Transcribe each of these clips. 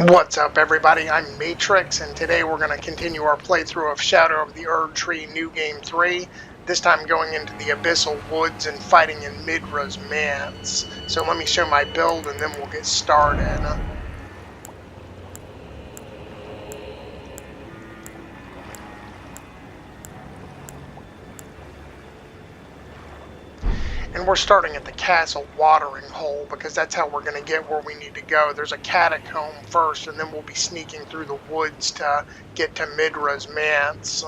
What's up, everybody? I'm Matrix, and today we're going to continue our playthrough of Shadow of the Erdtree New Game 3, this time going into the Abyssal Woods and fighting in Midra's Manse. So let me show my build and then we'll get started. And we're starting at the castle watering hole because that's how we're going to get where we need to go. There's a catacomb first, and then we'll be sneaking through the woods to get to Midra's Manse.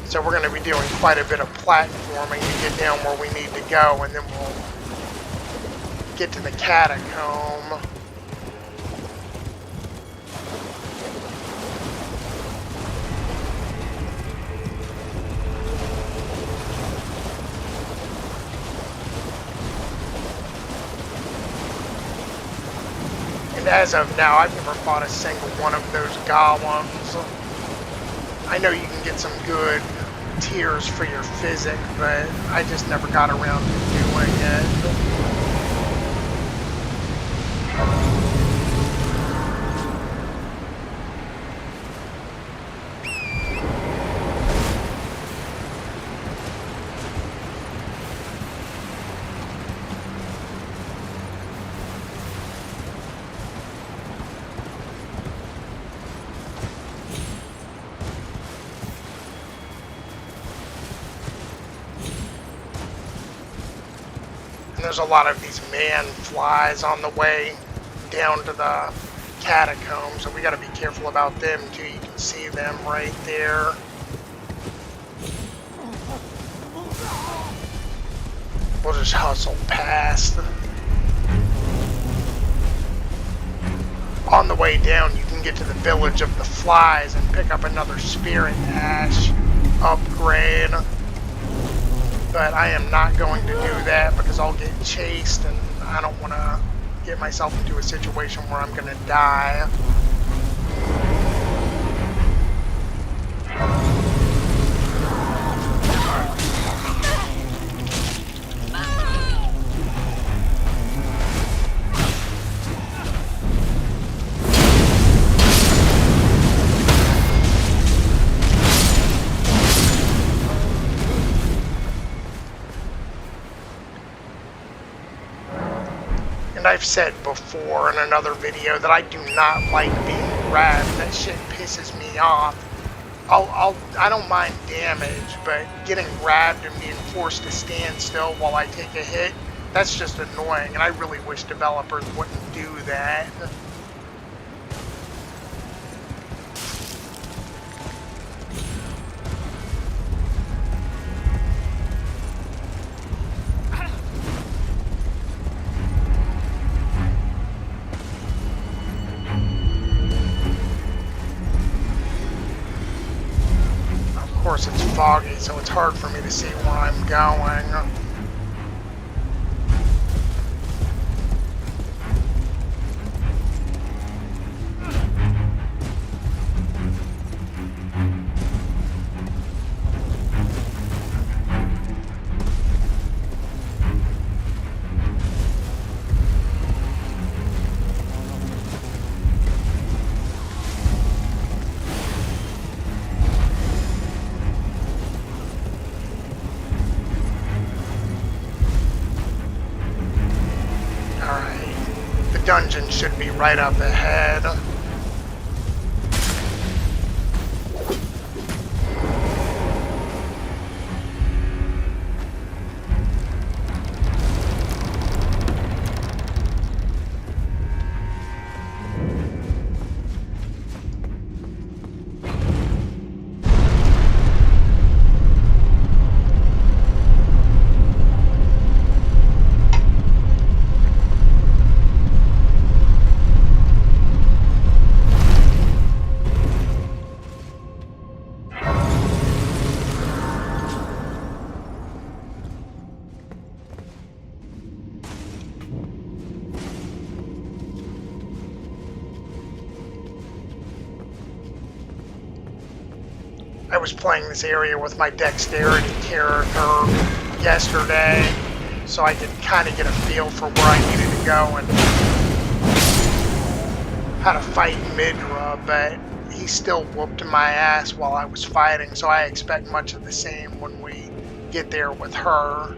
So we're going to be doing quite a bit of platforming to get down where we need to go, and then we'll get to the catacomb. And as of now, I've never fought a single one of those golems. I know you can get some good tiers for your physic, but I just never got around to doing it. There's a lot of these man flies on the way down to the catacombs, so we got to be careful about them too. You can see them right there. We'll just hustle past. On the way down, you can get to the village of the flies and pick up another spirit ash upgrade. But I am not going to do that because I'll get chased, and I don't want to get myself into a situation where I'm going to die. I've said before in another video that I do not like being grabbed. That shit pisses me off. I don't mind damage, but getting grabbed and being forced to stand still while I take a hit, that's just annoying, and I really wish developers wouldn't do that. Of course, it's foggy, so it's hard for me to see where I'm going. Dungeon should be right up ahead. I was playing this area with my dexterity character yesterday, so I could kind of get a feel for where I needed to go and how to fight Midra, but he still whooped my ass while I was fighting, so I expect much of the same when we get there with her.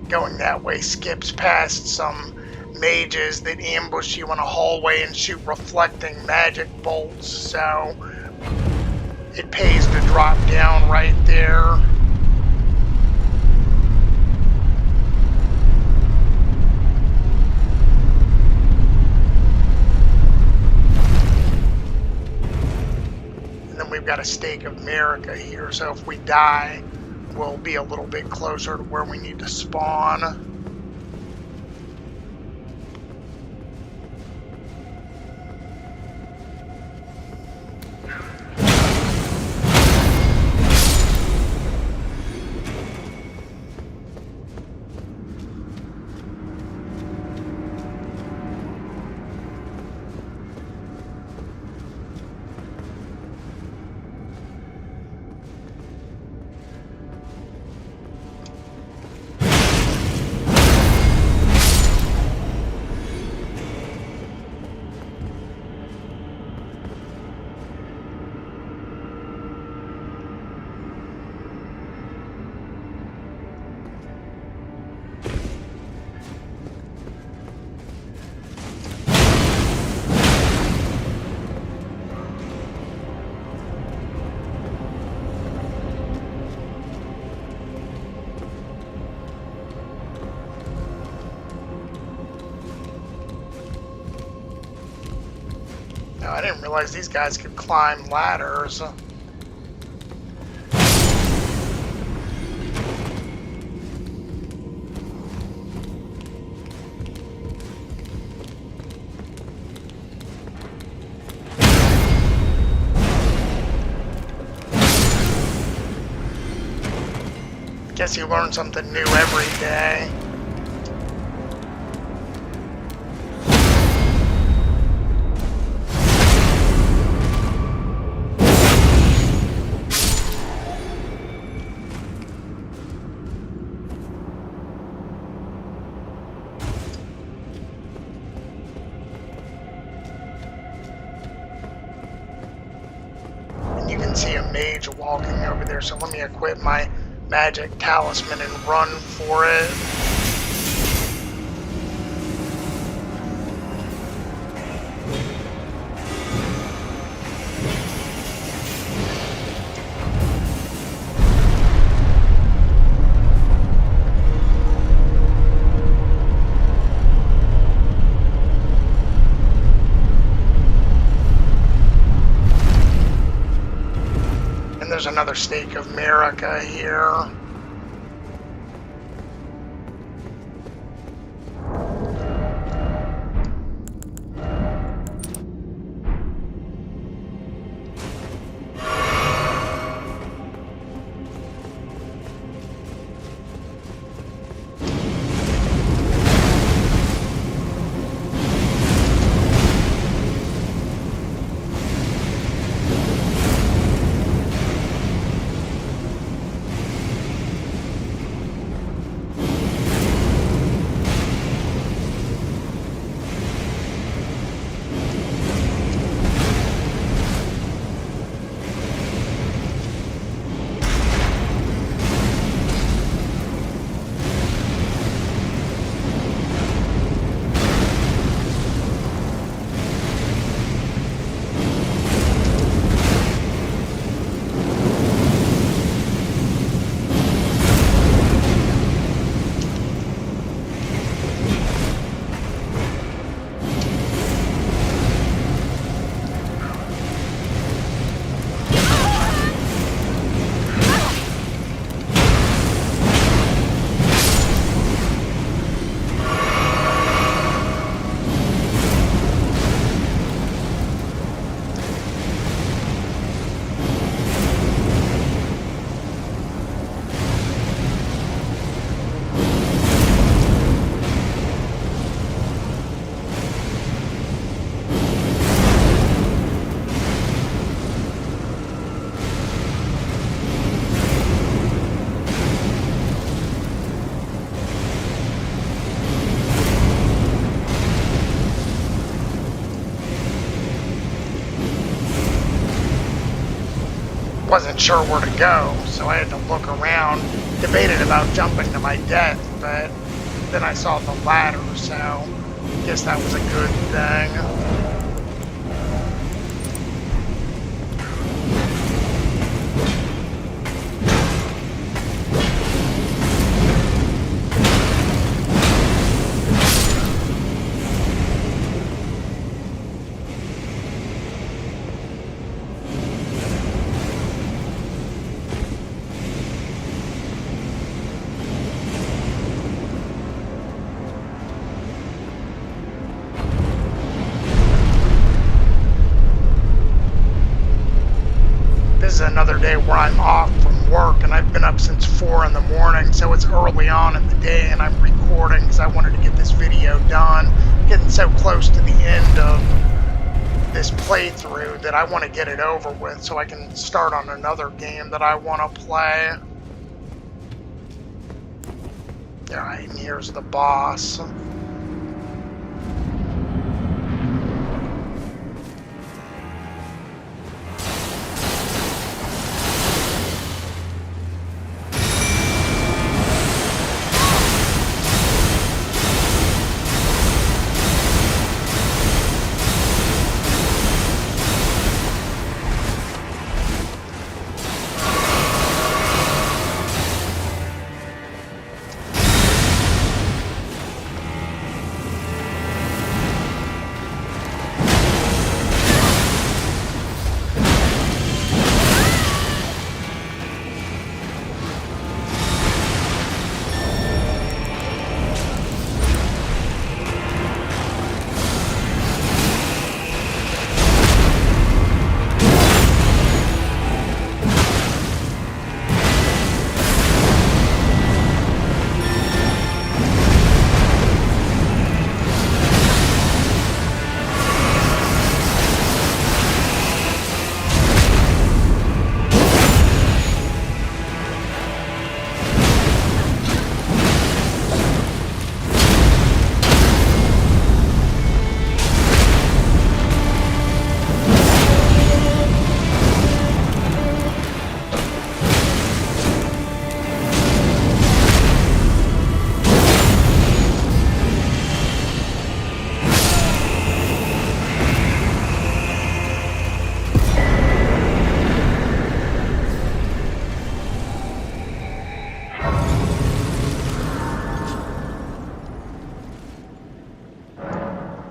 Going that way skips past some mages that ambush you in a hallway and shoot reflecting magic bolts, so it pays to drop down right there. And then we've got a Stake of America here, so if we die, we'll be a little bit closer to where we need to spawn. I didn't realize these guys could climb ladders. Guess you learn something new every day. You can see a mage walking over there, so let me equip my magic talisman and run for it. There's another Stake of America here. wasn't sure where to go, so I had to look around, debated about jumping to my death, but then I saw the ladder, so I guess that was a good thing. This is another day where I'm off from work, and I've been up since 4 in the morning, so it's early on in the day, and I'm recording because I wanted to get this video done. Getting so close to the end of this playthrough that I want to get it over with so I can start on another game that I want to play. Alright, and here's the boss.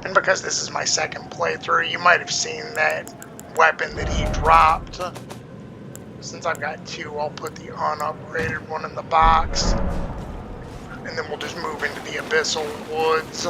And because this is my second playthrough, you might have seen that weapon that he dropped. Since I've got two, I'll put the unupgraded one in the box. And then we'll just move into the Abyssal Woods.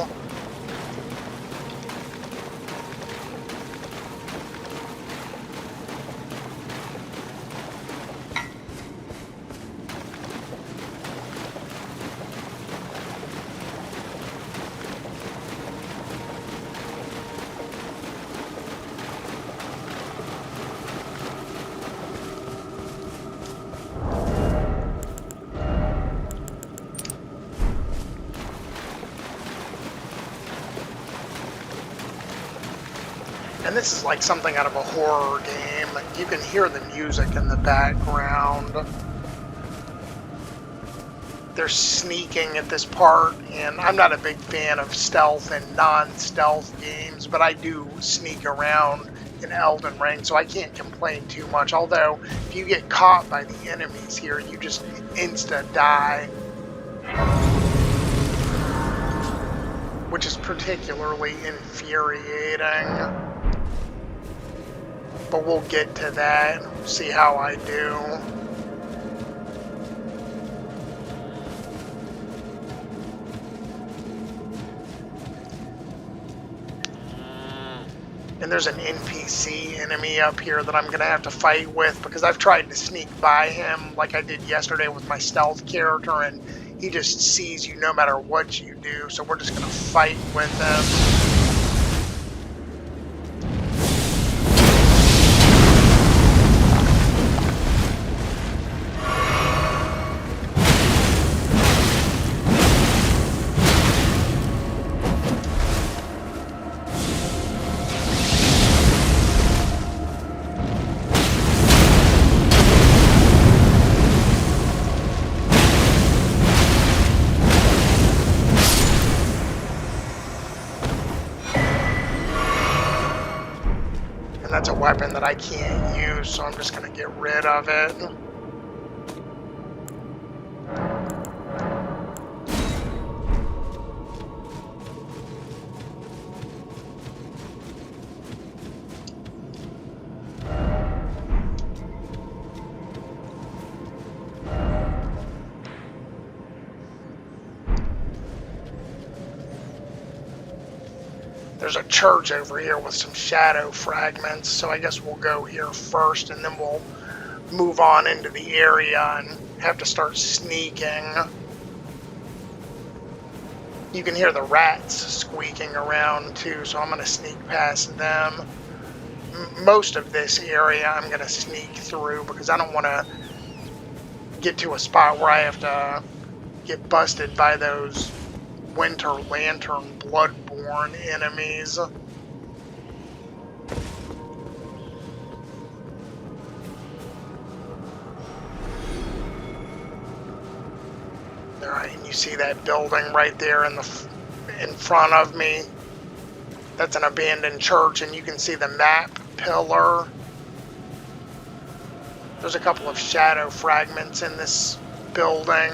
And this is like something out of a horror game. You can hear the music in the background. They're sneaking at this part, and I'm not a big fan of stealth and non-stealth games, but I do sneak around in Elden Ring, so I can't complain too much. Although, if you get caught by the enemies here, you just insta-die. Which is particularly infuriating. But we'll get to that, see how I do. And there's an NPC enemy up here that I'm going to have to fight with because I've tried to sneak by him like I did yesterday with my stealth character, and he just sees you no matter what you do, so we're just going to fight with him. weapon that I can't use, so I'm just going to get rid of it. There's a church over here with some shadow fragments, so I guess we'll go here first, and then we'll move on into the area and have to start sneaking. You can hear the rats squeaking around too, so I'm going to sneak past them. Most of this area I'm going to sneak through because I don't want to get to a spot where I have to get busted by those Winter Lantern bloodborne enemies. Alright, and you see that building right there in front of me? That's an abandoned church, and you can see the map pillar. There's a couple of shadow fragments in this building,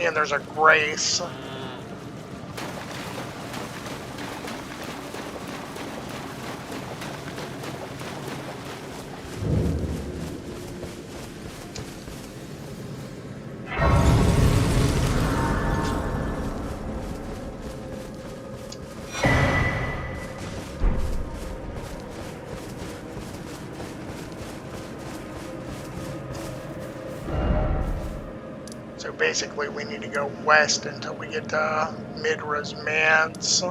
and there's a grace. So basically we need to go west until we get to Midra's Manse.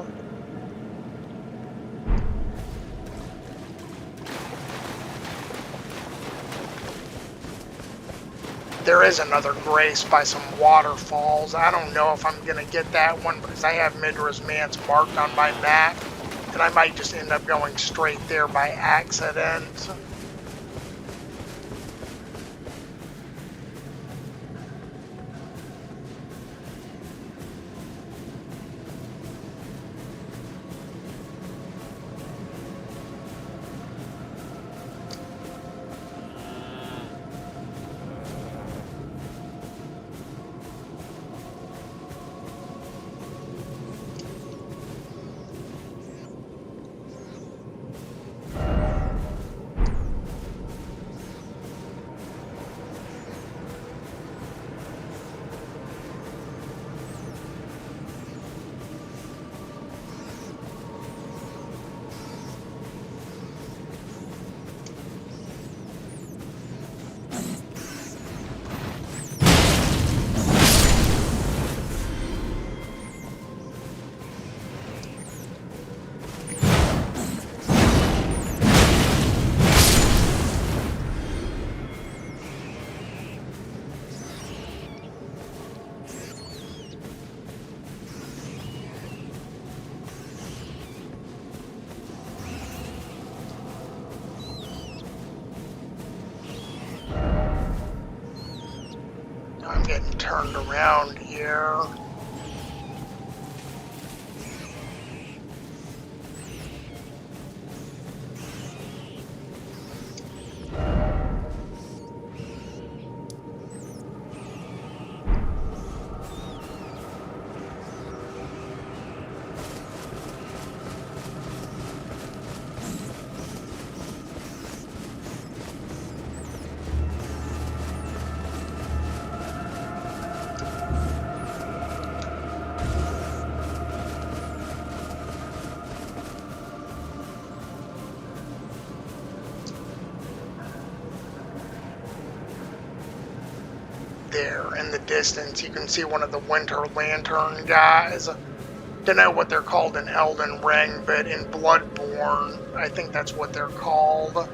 There is another grace by some waterfalls. I don't know if I'm going to get that one because I have Midra's Manse marked on my map, and I might just end up going straight there by accident. I'm getting turned around here. There in the distance you can see one of the Winter Lantern guys. Don't know what they're called in Elden Ring, but in Bloodborne I think that's what they're called.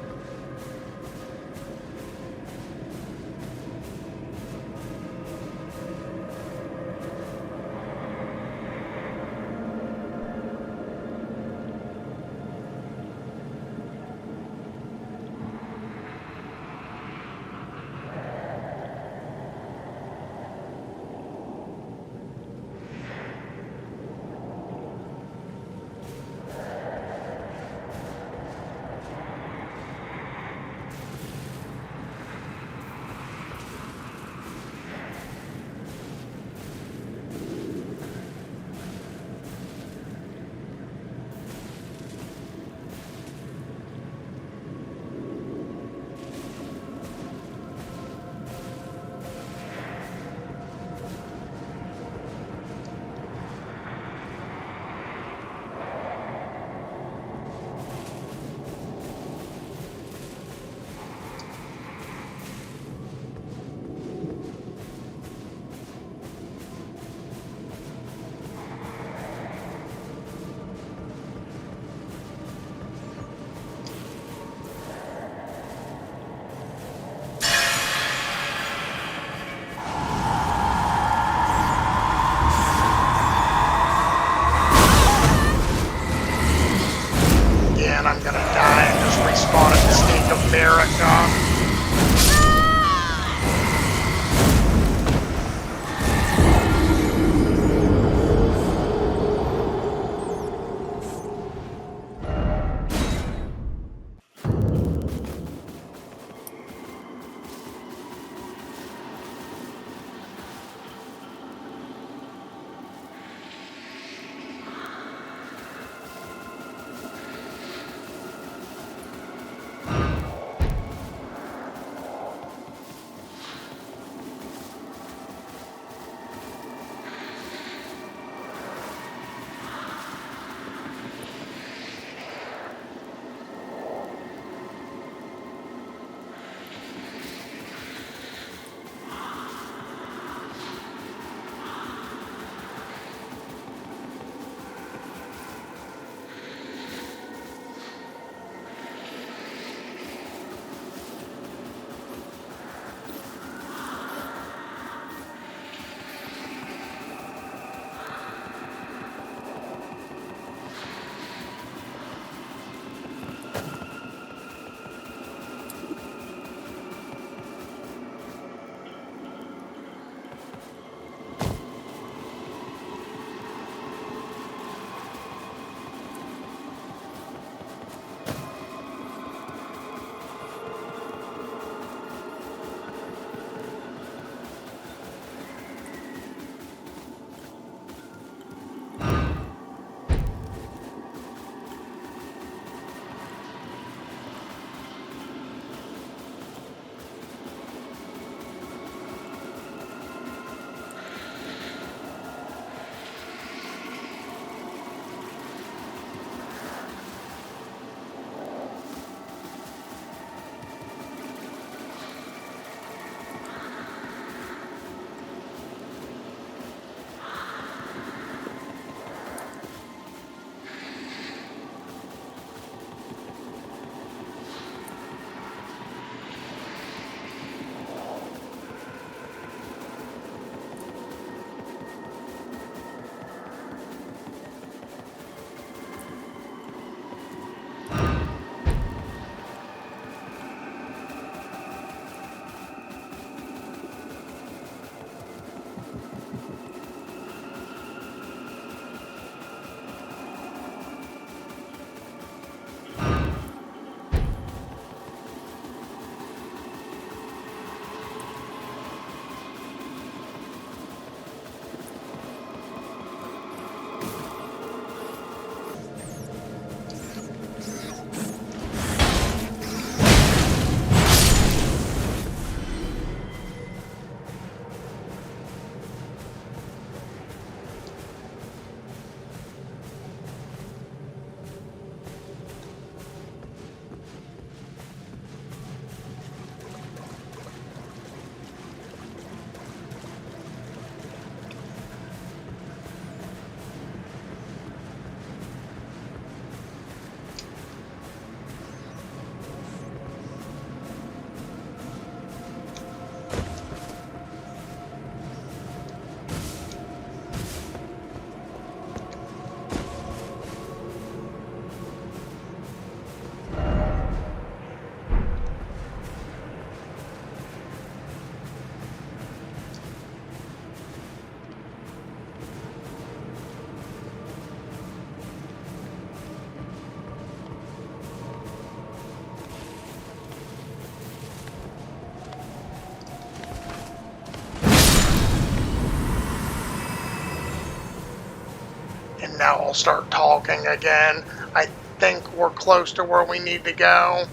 Now I'll start talking again. I think we're close to where we need to go.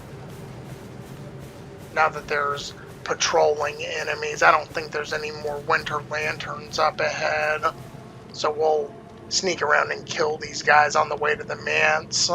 Now that there's patrolling enemies, I don't think there's any more winter lanterns up ahead. So we'll sneak around and kill these guys on the way to the Manse.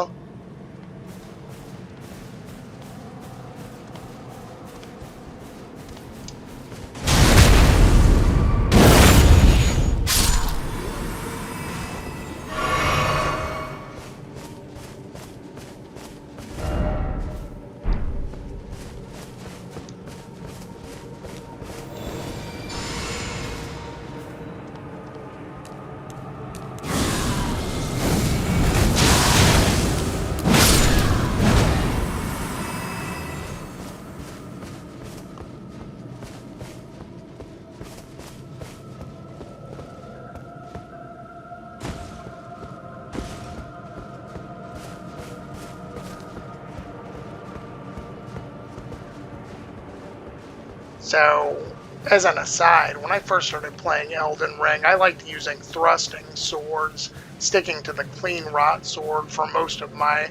So, as an aside, when I first started playing Elden Ring, I liked using thrusting swords, sticking to the clean rot sword for most of my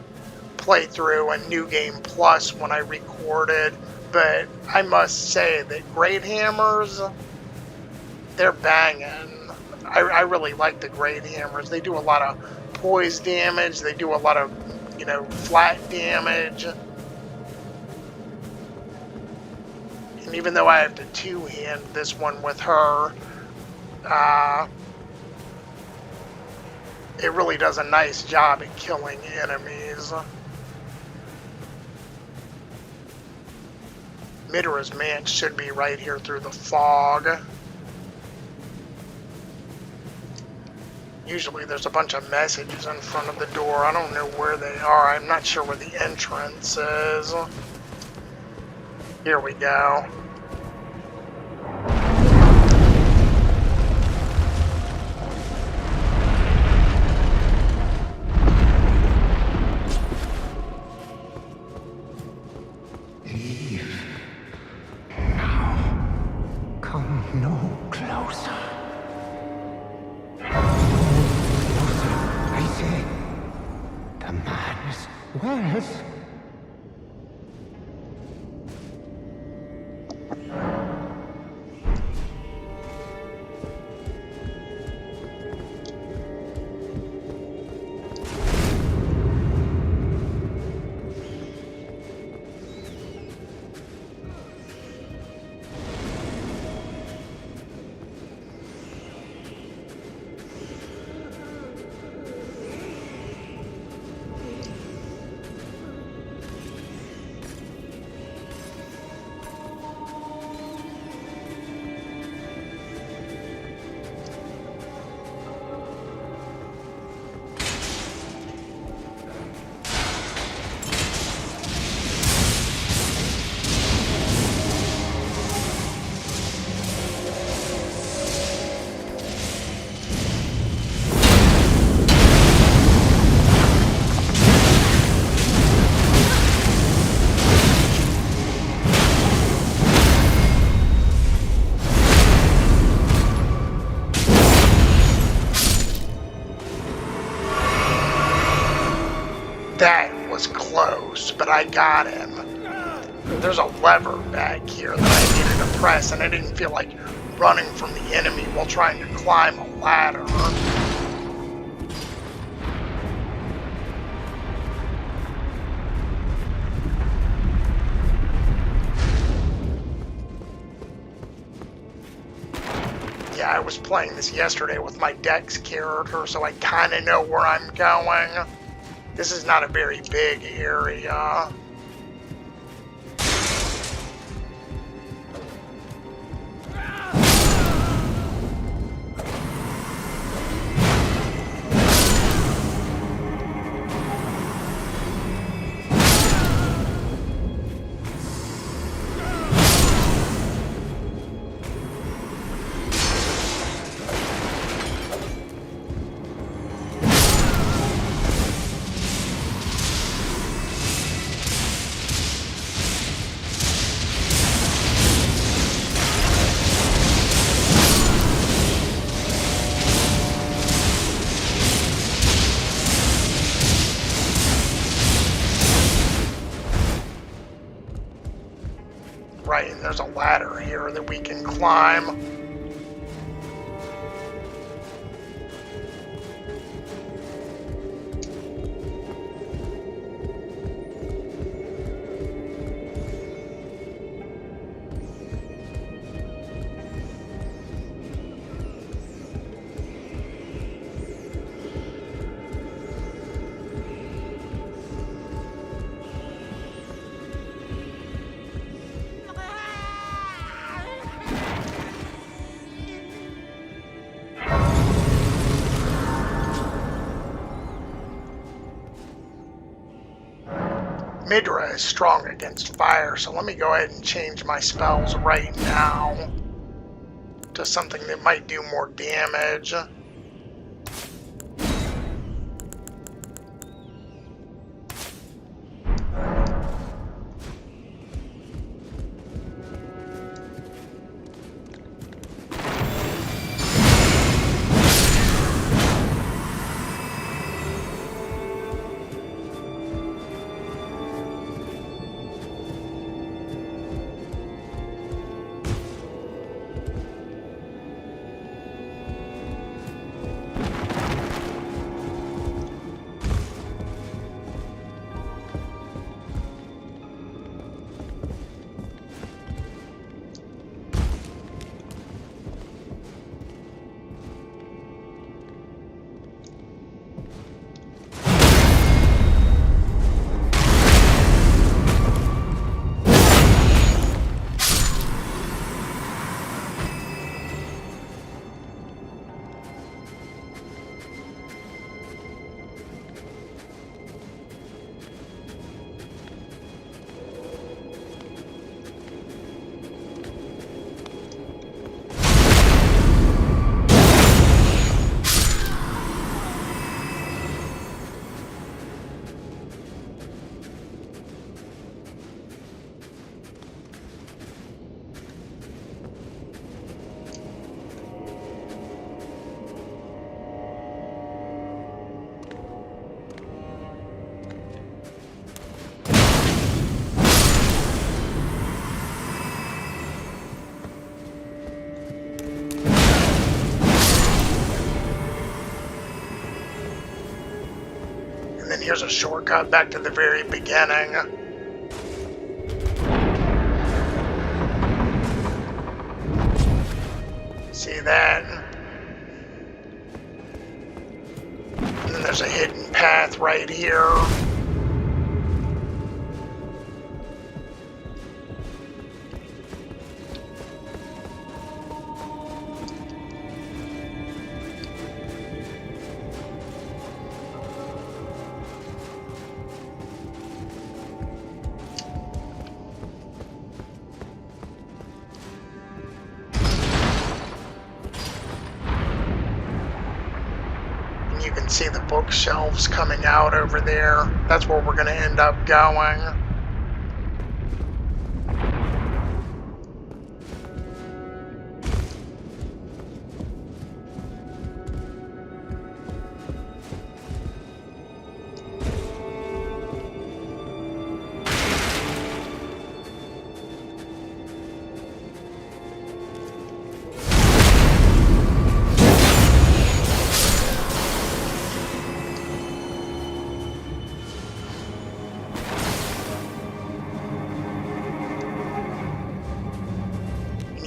playthrough and New Game Plus when I recorded, but I must say that great hammers, they're banging. I really like the great hammers. They do a lot of poise damage, they do a lot of, flat damage. And even though I have to two-hand this one with her, it really does a nice job at killing enemies. Midra's Manse should be right here through the fog. Usually there's a bunch of messages in front of the door. I don't know where they are. I'm not sure where the entrance is. Here we go. Leave. Now. Come no closer. No closer, I say. The man's wealth. That was close, but I got him. There's a lever back here that I needed to press, and I didn't feel like running from the enemy while trying to climb a ladder. Yeah, I was playing this yesterday with my Dex character, so I kind of know where I'm going. This is not a very big area. right, and there's a ladder here that we can climb. Midra is strong against fire, so let me go ahead and change my spells right now to something that might do more damage. And then here's a shortcut back to the very beginning. See that? And then there's a hidden path right here. You can see the bookshelves coming out over there. That's where we're going to end up going.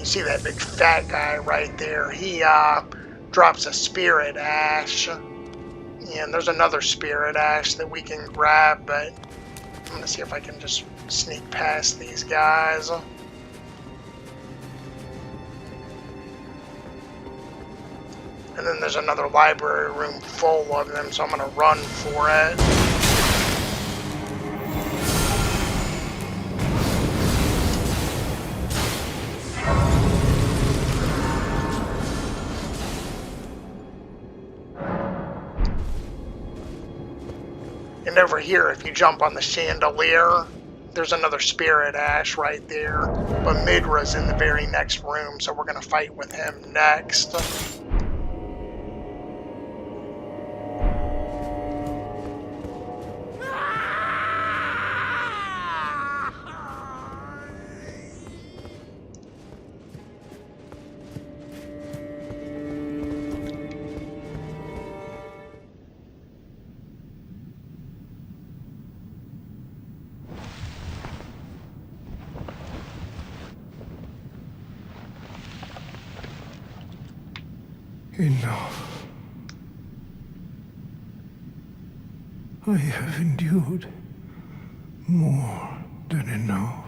See that big fat guy right there? He drops a spirit ash. And there's another spirit ash that we can grab, but I'm gonna see if I can just sneak past these guys. And then there's another library room full of them, so I'm gonna run for it. And over here, if you jump on the chandelier, there's another spirit ash right there. But Midra's in the very next room, so we're going to fight with him next. Enough. I have endured more than enough.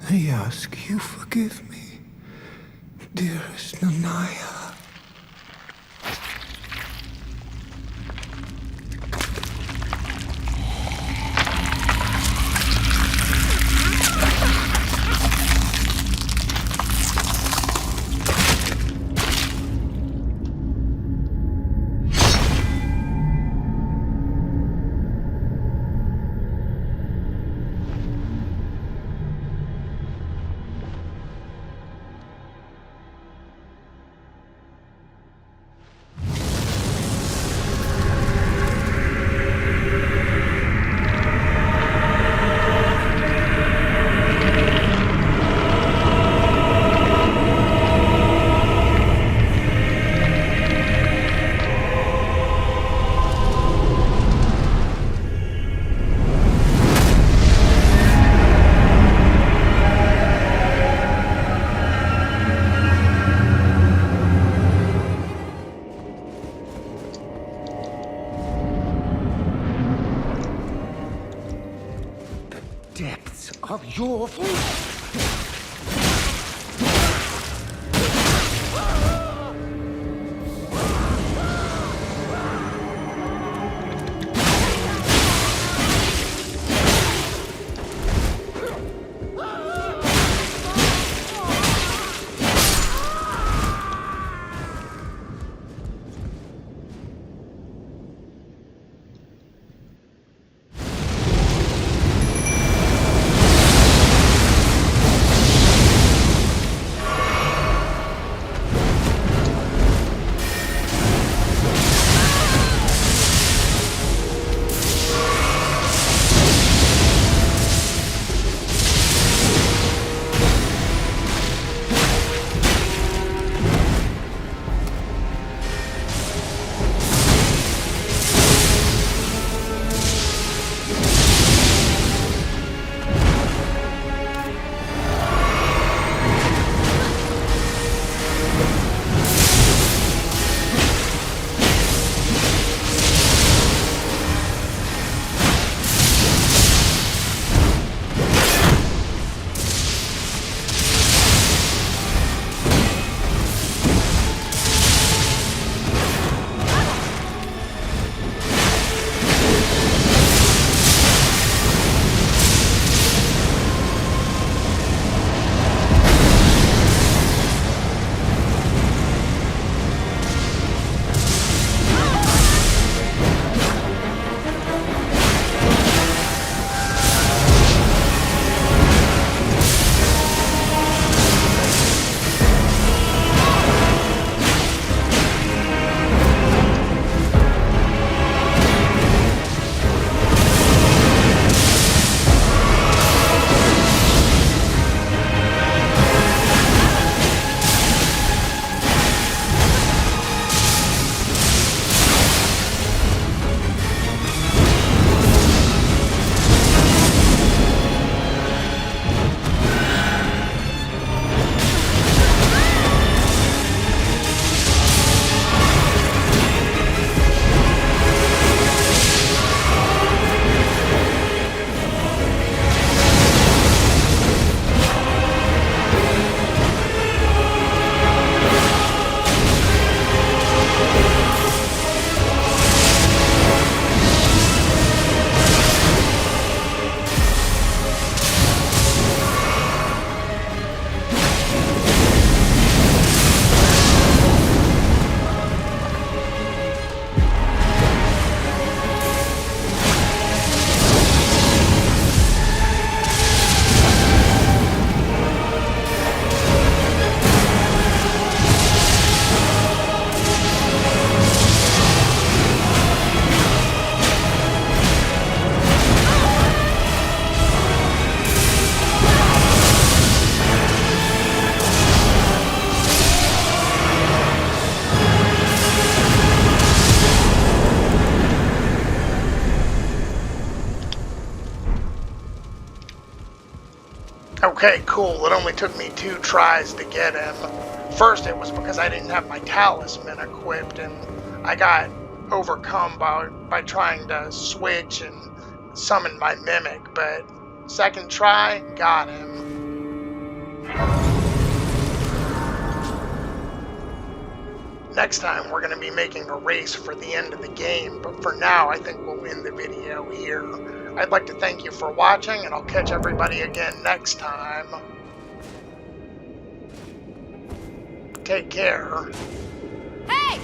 I ask you forgive me, dearest Nanaya. Depths of your... Okay, cool. It only took me 2 tries to get him. First, it was because I didn't have my talisman equipped, and I got overcome by trying to switch and summon my mimic, but second try, got him. Next time, we're going to be making a race for the end of the game, but for now, I think we'll end the video here. I'd like to thank you for watching, and I'll catch everybody again next time. Take care. Hey!